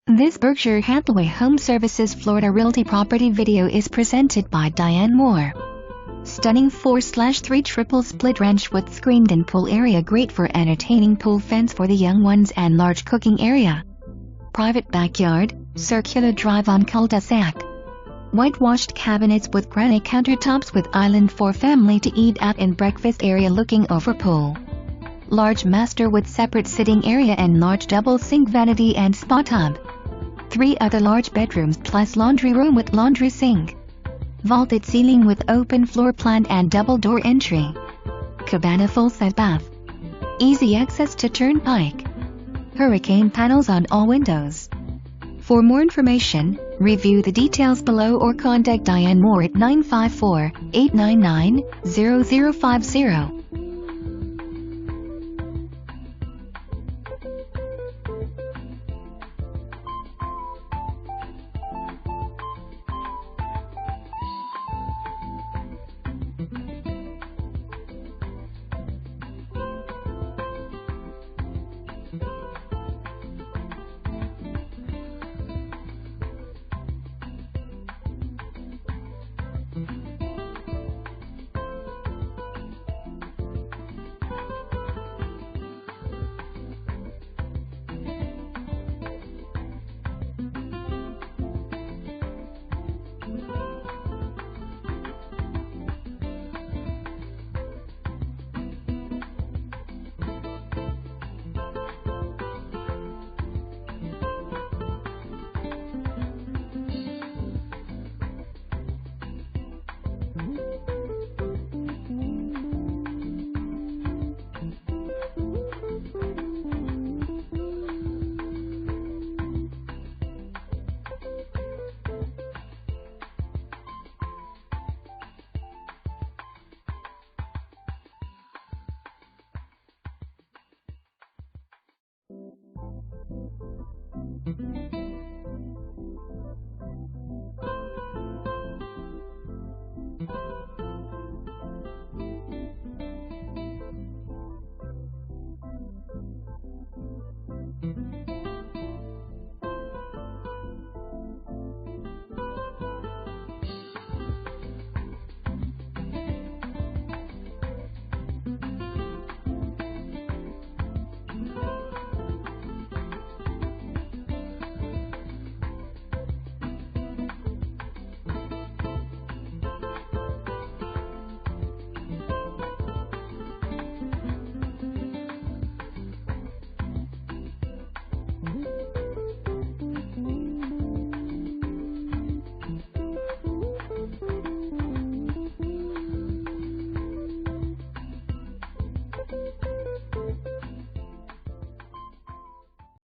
This Berkshire Hathaway HomeServices Florida Realty property video is presented by Diane Moore. Stunning 4/3 triple split ranch with screened-in pool area, great for entertaining, pool fence for the young ones and large cooking area. Private backyard, circular drive on cul-de-sac. Whitewashed cabinets with granite countertops with island for family to eat at and breakfast area looking over pool. Large master with separate sitting area and large double sink, vanity and spa tub. 3 other large bedrooms plus laundry room with laundry sink. Vaulted ceiling with open floor plan and double door entry. Cabana full set bath. Easy access to turnpike. Hurricane panels on all windows. For more information, review the details below or contact Diane Moore at 954-899-0050.